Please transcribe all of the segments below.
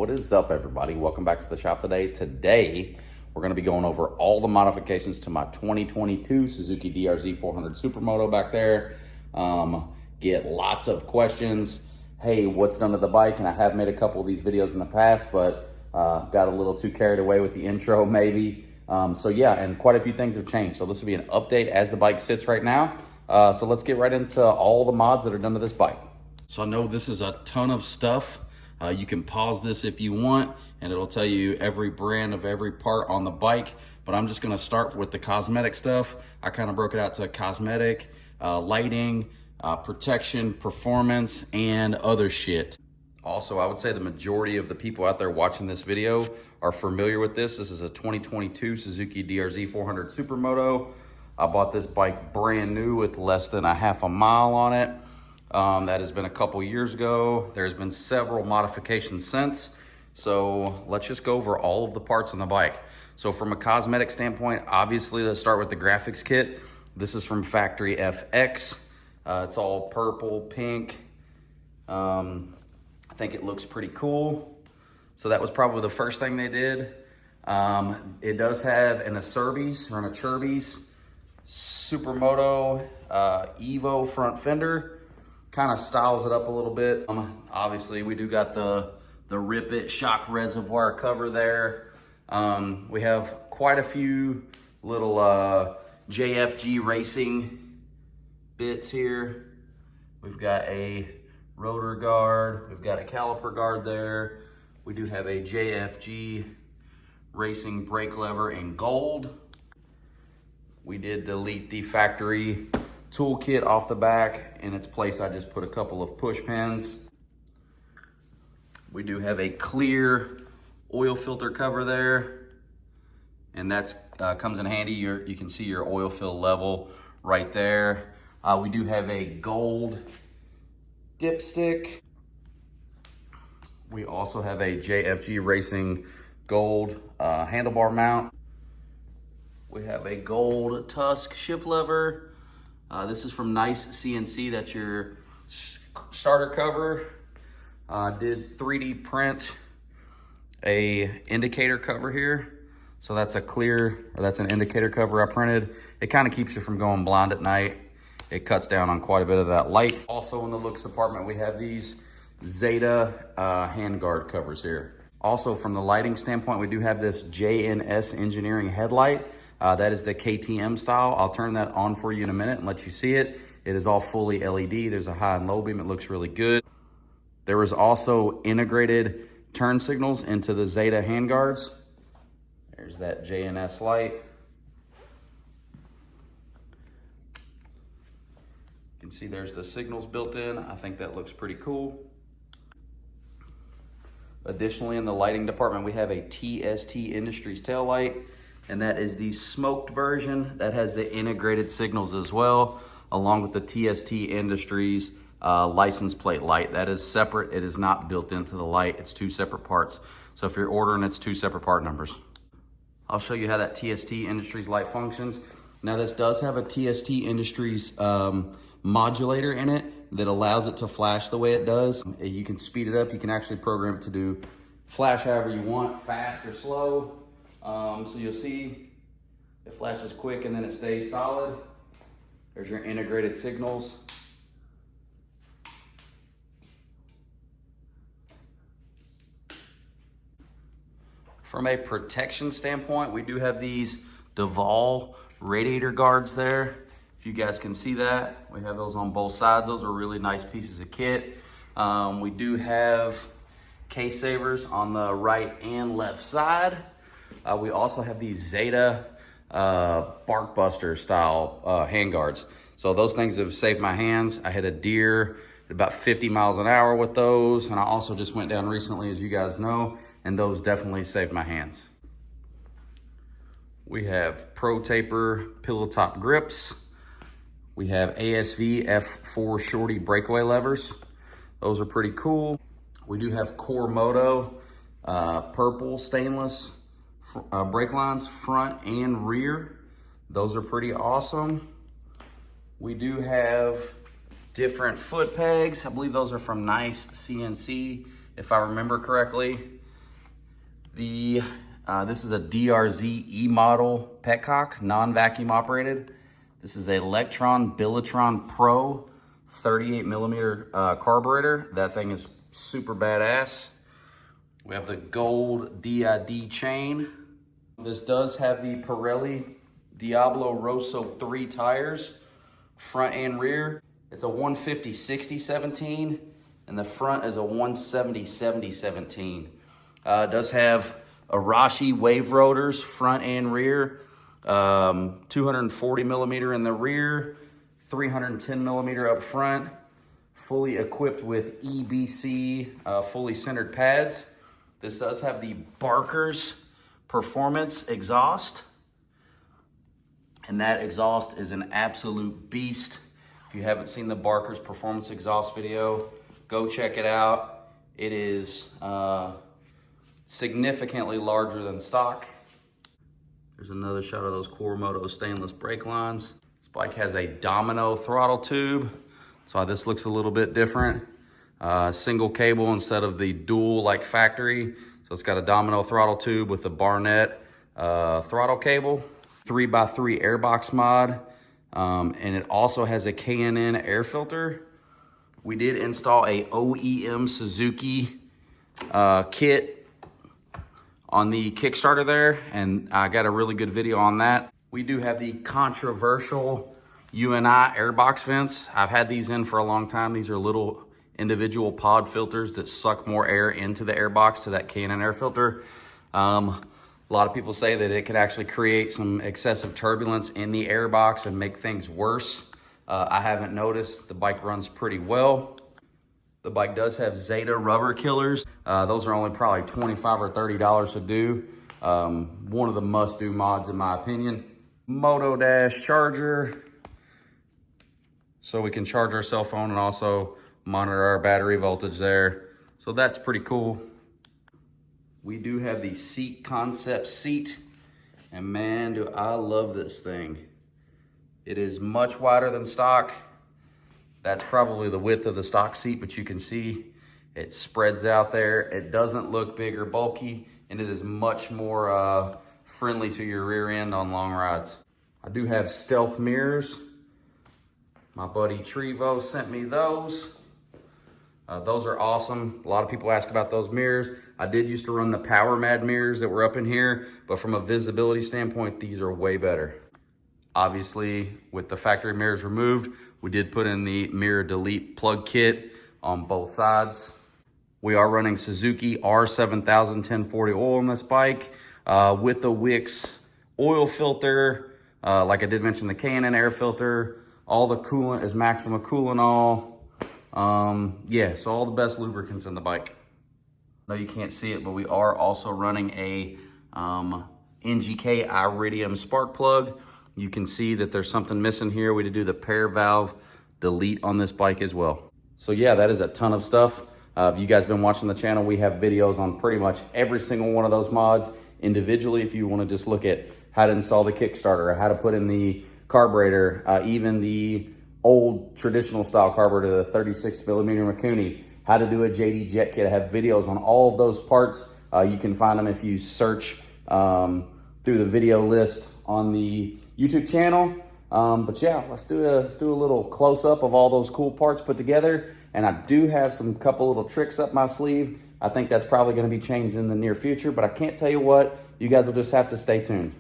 What is up, everybody? Welcome back to the shop today. Today, we're going to be going over all the modifications to my 2022 Suzuki DRZ400 Supermoto back there. Get lots of questions. Hey, what's done to the bike? And I have made a couple of these videos in the past, but got a little too carried away with the intro maybe. So yeah, and quite a few things have changed. So this will be an update as the bike sits right now. So let's get right into all the mods that are done to this bike. So I know this is a ton of stuff. You can pause this if you want, and it'll tell you every brand of every part on the bike, but I'm just gonna start with the cosmetic stuff. I kind of broke it out to cosmetic, lighting, protection, performance, and other shit. Also, I would say the majority of the people out there watching this video are familiar with this. This is a 2022 Suzuki DRZ400 Supermoto. I bought this bike brand new with less than a half a mile on it. That has been a couple years ago. There's been several modifications since. So let's just go over all of the parts on the bike. So from a cosmetic standpoint, obviously let's start with the graphics kit. This is from Factory FX. It's all purple, pink. I think it looks pretty cool. So that was probably the first thing they did. It does have an Acerbis or an Acerbis Supermoto Evo front fender. Kind of styles it up a little bit. Obviously, we do got the Rip It shock reservoir cover there. We have quite a few little JFG racing bits here. We've got a rotor guard. We've got a caliper guard there. We do have a JFG racing brake lever in gold. We did delete the factory toolkit off the back. In its place, I just put a couple of push pins. We do have a clear oil filter cover there, and that's comes in handy. You can see your oil fill level right there. We do have a gold dipstick. We also have a JFG Racing gold handlebar mount. We have a gold Tusk shift lever. This is from Nice CNC. That's your starter cover. Did 3D print a indicator cover here. So that's that's an indicator cover I printed. It kind of keeps you from going blind at night. It cuts down on quite a bit of that light. Also in the looks department, we have these Zeta handguard covers here. Also from the lighting standpoint, we do have this JNS Engineering headlight. That is the KTM style. I'll turn that on for you in a minute and let you see it. It is all fully LED. There's a high and low beam. It looks really good. There was also integrated turn signals into the Zeta handguards. There's that JNS light. You can see there's the signals built in. I think that looks pretty cool. Additionally, in the lighting department, we have a TST Industries tail light. And that is the smoked version that has the integrated signals as well, along with the TST Industries license plate light. That is separate. It is not built into the light. It's two separate parts. So if you're ordering, it's two separate part numbers. I'll show you how that TST Industries light functions. Now this does have a TST Industries modulator in it that allows it to flash the way it does. You can speed it up. You can actually program it to do flash however you want, fast or slow. So you'll see it flashes quick and then it stays solid. There's your integrated signals. From a protection standpoint, we do have these Duval radiator guards there. If you guys can see that, we have those on both sides. Those are really nice pieces of kit. We do have case savers on the right and left side. We also have these Zeta Barkbuster style handguards. So those things have saved my hands. I hit a deer at about 50 miles an hour with those. And I also just went down recently, as you guys know, and those definitely saved my hands. We have Pro Taper pillow top grips. We have ASV F4 Shorty breakaway levers. Those are pretty cool. We do have Core Moto purple stainless brake lines, front and rear. Those are pretty awesome. We do have different foot pegs. I believe those are from Nice CNC, if I remember correctly. This is a DRZ model petcock, non-vacuum operated. This is a Electron Billatron Pro 38 millimeter carburetor. That thing is super badass. We have the gold DID chain. This does have the Pirelli Diablo Rosso 3 tires, front and rear. It's a 150/60/17, and the front is a 170/70/17. It does have Arashi wave rotors, front and rear, 240 millimeter in the rear, 310 millimeter up front, fully equipped with EBC, fully centered pads. This does have the Barker's Performance exhaust, and that exhaust is an absolute beast. If you haven't seen the Barker's Performance exhaust video, go check it out. It is significantly larger than stock. There's another shot of those Quoromoto stainless brake lines. This bike has a domino throttle tube, so this looks a little bit different. Single cable instead of the dual like factory. So it's got a domino throttle tube with a Barnett throttle cable, 3x3 airbox mod, and it also has a K&N air filter. We did install a OEM Suzuki kit on the Kickstarter there, and I got a really good video on that. We do have the controversial UNI airbox vents. I've had these in for a long time. These are little individual pod filters that suck more air into the airbox to that K&N air filter. A lot of people say that it could actually create some excessive turbulence in the airbox and make things worse. I haven't noticed. The bike runs pretty well. The bike does have Zeta rubber killers. Those are only probably $25 or $30 to do. One of the must-do mods in my opinion. Moto Dash charger, so we can charge our cell phone and also monitor our battery voltage there. So that's pretty cool. We do have the seat concept seat, and man, do I love this thing. It is much wider than stock. That's probably the width of the stock seat, but you can see it spreads out there. It doesn't look big or bulky, and it is much more friendly to your rear end on long rides. I do have stealth mirrors. My buddy Trevo sent me those. Those are awesome. A lot of people ask about those mirrors. I did used to run the Power Mad mirrors that were up in here, but from a visibility standpoint, these are way better. Obviously, with the factory mirrors removed, we did put in the mirror delete plug kit on both sides. We are running Suzuki R7000 1040 oil on this bike with the Wix oil filter. Like I did mention, the K&N air filter. All the coolant is Maxima Coolanol. Yeah, so all the best lubricants in the bike. I know you can't see it, but we are also running a NGK Iridium spark plug. You can see that there's something missing here. We did do the pair valve delete on this bike as well. So yeah, that is a ton of stuff. If you guys been watching the channel, we have videos on pretty much every single one of those mods individually. If you want to just look at how to install the Kickstarter, how to put in the carburetor, even the old traditional style carburetor, the 36 millimeter Mikuni, how to do a JD jet kit. I have videos on all of those parts. You can find them if you search through the video list on the YouTube channel. But yeah, let's do a little close up of all those cool parts put together. And I do have some couple little tricks up my sleeve. I think that's probably going to be changed in the near future, but I can't tell you what. You guys will just have to stay tuned.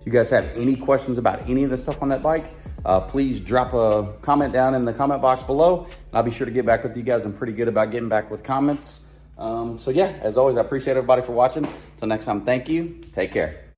If you guys have any questions about any of the stuff on that bike, please drop a comment down in the comment box below, and I'll be sure to get back with you guys. I'm pretty good about getting back with comments. So yeah, as always, I appreciate everybody for watching. Till next time, thank you. Take care.